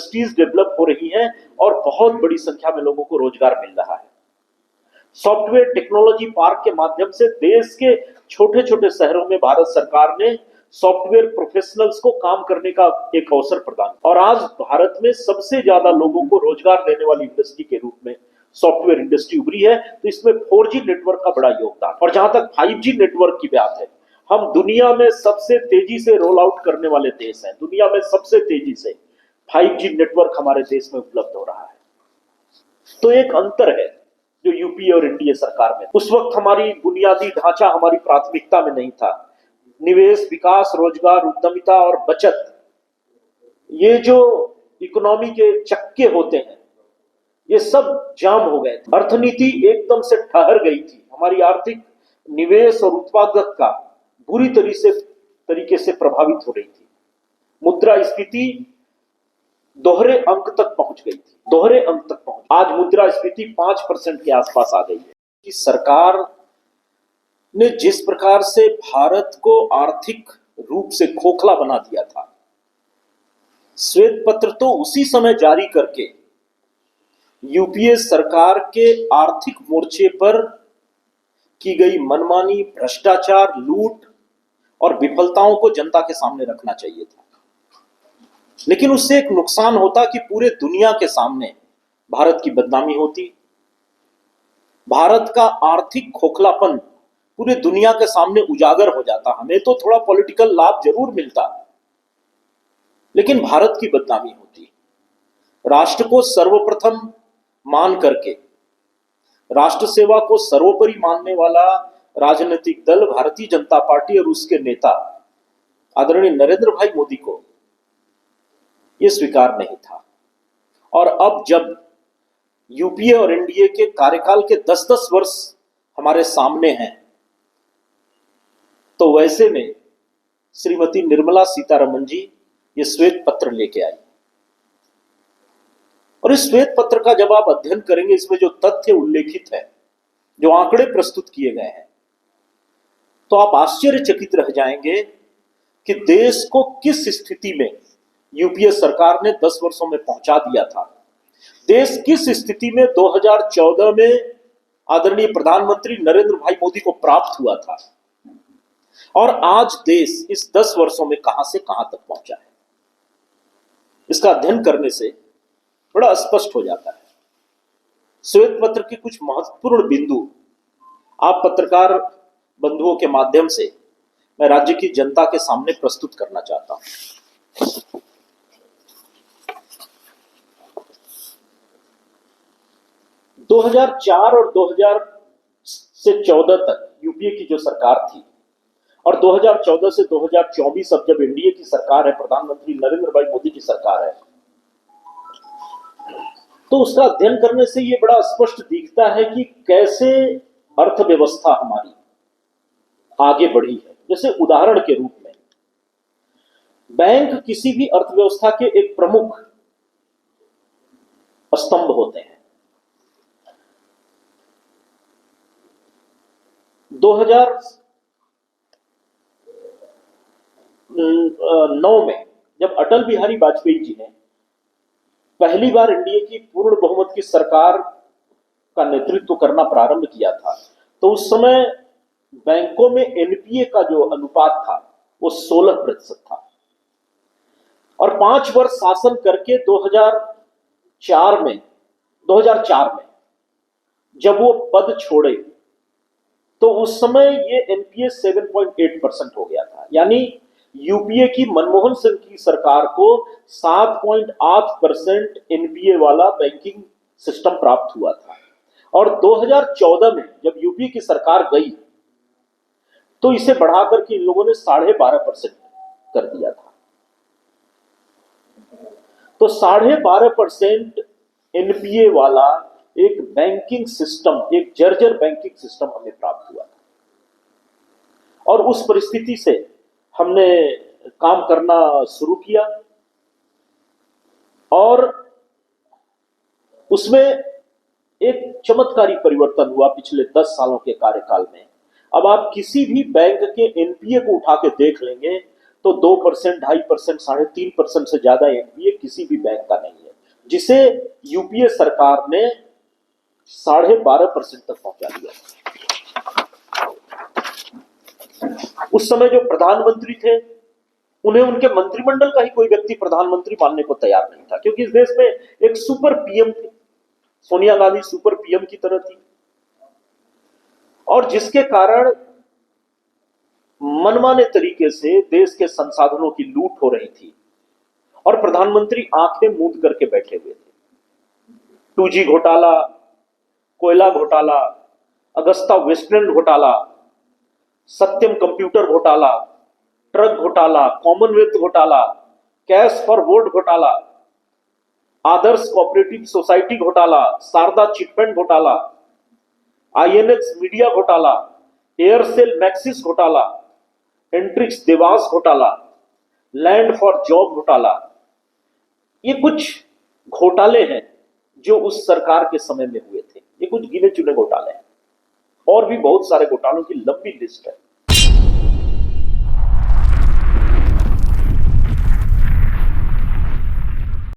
Industries develop हो रही हैं और बहुत बड़ी संख्या में लोगों को रोजगार मिल रहा है। सॉफ्टवेयर टेक्नोलॉजी पार्क के माध्यम से देश के छोटे छोटे शहरों में भारत सरकार ने सॉफ्टवेयर प्रोफेशनल्स को काम करने का एक अवसर प्रदान, और आज भारत में सबसे ज्यादा लोगों को रोजगार देने वाली इंडस्ट्री के रूप में सॉफ्टवेयर इंडस्ट्री उभरी है। तो इसमें 4G नेटवर्क का बड़ा योगदान। और जहां तक 5G नेटवर्क की बात है, हम दुनिया में सबसे तेजी से रोल आउट करने वाले देश हैं। दुनिया में सबसे तेजी से 5G नेटवर्क हमारे देश में उपलब्ध हो रहा है। तो एक अंतर है जो यूपीए और एनडीए सरकार में। उस वक्त हमारी बुनियादी ढांचा हमारी प्राथमिकता में नहीं था। निवेश, विकास, रोजगार, उद्यमिता और बचत, ये जो इकोनॉमी के चक्के होते हैं, ये सब जाम हो गए थे। अर्थनीति एकदम से ठहर गई थी। हमारी आर्थिक निवेश और उत्पादकता बुरी तरीके से प्रभावित हो रही थी। मुद्रास्फीति दोहरे अंक तक पहुंच गई थी। दोहरे अंक तक पहुंच, आज मुद्रास्फीति 5% के आसपास आ गई है। कि सरकार ने जिस प्रकार से भारत को आर्थिक रूप से खोखला बना दिया था, श्वेत पत्र तो उसी समय जारी करके यूपीए सरकार के आर्थिक मोर्चे पर की गई मनमानी, भ्रष्टाचार, लूट और विफलताओं को जनता के सामने रखना चाहिए था। लेकिन उससे एक नुकसान होता कि पूरे दुनिया के सामने भारत की बदनामी होती। भारत का आर्थिक खोखलापन पूरे दुनिया के सामने उजागर हो जाता। हमें तो थोड़ा पॉलिटिकल लाभ जरूर मिलता, लेकिन भारत की बदनामी होती। राष्ट्र को सर्वप्रथम मान करके, राष्ट्र सेवा को सर्वोपरि मानने वाला राजनीतिक दल भारतीय जनता पार्टी और उसके नेता आदरणीय नरेंद्र भाई मोदी को यह स्वीकार नहीं था। और अब जब यूपीए और एनडीए के कार्यकाल के 10-10 वर्ष हमारे सामने हैं, तो वैसे में श्रीमती निर्मला सीतारमण जी ये श्वेत पत्र लेके आई। और इस श्वेत पत्र का जब आप अध्ययन करेंगे, इसमें जो तथ्य उल्लेखित है, जो आंकड़े प्रस्तुत किए गए हैं, तो आप आश्चर्यचकित रह जाएंगे कि देश को किस स्थिति में यूपीए सरकार ने 10 वर्षों में पहुंचा दिया था। देश किस स्थिति में 2014 में आदरणीय प्रधानमंत्री नरेंद्र भाई मोदी को प्राप्त हुआ था, और आज देश इस 10 वर्षों में कहां से कहां तक पहुंचा है। इसका अध्ययन करने से बड़ा स्पष्ट हो जाता है। श्वेत पत्र के कुछ महत्वपूर्ण बिंदु आप पत्रकार बंधुओं के माध्यम से मैं राज्य की जनता के सामने प्रस्तुत करना चाहता हूं। दो 2004 और 2014 तक यूपीए की जो सरकार थी, और 2014 से 2024 अब जब एनडीए की सरकार है, प्रधानमंत्री नरेंद्र भाई मोदी की सरकार है, तो उसका अध्ययन करने से यह बड़ा स्पष्ट दिखता है कि कैसे अर्थव्यवस्था हमारी आगे बढ़ी है। जैसे उदाहरण के रूप में, बैंक किसी भी अर्थव्यवस्था के एक प्रमुख स्तंभ होते हैं। 2009 में जब अटल बिहारी वाजपेयी जी ने पहली बार एनडीए की पूर्ण बहुमत की सरकार का नेतृत्व करना प्रारंभ किया था, तो उस समय बैंकों में एनपीए का जो अनुपात था वो 16% था। और 5 वर्ष शासन करके 2004 में जब वो पद छोड़े, तो उस समय ये एनपीए 7.8% हो गया था। यानी यूपीए की मनमोहन सिंह की सरकार को 7.8% एनपीए वाला बैंकिंग सिस्टम प्राप्त हुआ था। और 2014 में जब यूपीए की सरकार गई, तो इसे बढ़ाकर के इन लोगों ने 12.5% कर दिया था। तो 12.5% एनपीए वाला एक बैंकिंग सिस्टम, एक जर्जर बैंकिंग सिस्टम हमें प्राप्त हुआ था। और उस परिस्थिति से हमने काम करना शुरू किया, और उसमें एक चमत्कारी परिवर्तन हुआ पिछले 10 सालों के कार्यकाल में। अब आप किसी भी बैंक के एनपीए को उठा के देख लेंगे, तो 2%, 2.5%, 3.5% से ज्यादा एनपीए किसी भी बैंक का नहीं है, जिसे यूपीए सरकार ने 12.5% तक पहुंचा दिया। उस समय जो प्रधानमंत्री थे, उन्हें उनके मंत्रिमंडल का ही कोई व्यक्ति प्रधानमंत्री मानने को तैयार नहीं था, क्योंकि इस देश में एक सुपर पीएम थी, सोनिया गांधी सुपर पीएम की तरह थी, और जिसके कारण मनमाने तरीके से देश के संसाधनों की लूट हो रही थी और प्रधानमंत्री आंखें मूंद करके बैठे हुए थे। 2G घोटाला, कोयला घोटाला, अगस्ता वेस्टलैंड घोटाला, सत्यम कंप्यूटर घोटाला, ट्रक घोटाला, कॉमनवेल्थ घोटाला, कैश फॉर वोट घोटाला, आदर्श कोऑपरेटिव सोसाइटी घोटाला, शारदा चिटफंड घोटाला, आईएनएक्स मीडिया घोटाला, एयरसेल मैक्सिस घोटाला, एंट्रिक्स देवास घोटाला, लैंड फॉर जॉब घोटाला, ये कुछ घोटाले हैं जो उस सरकार के समय में हुए थे। ये कुछ गिने चुने घोटाले हैं, और भी बहुत सारे घोटालों की लंबी लिस्ट है।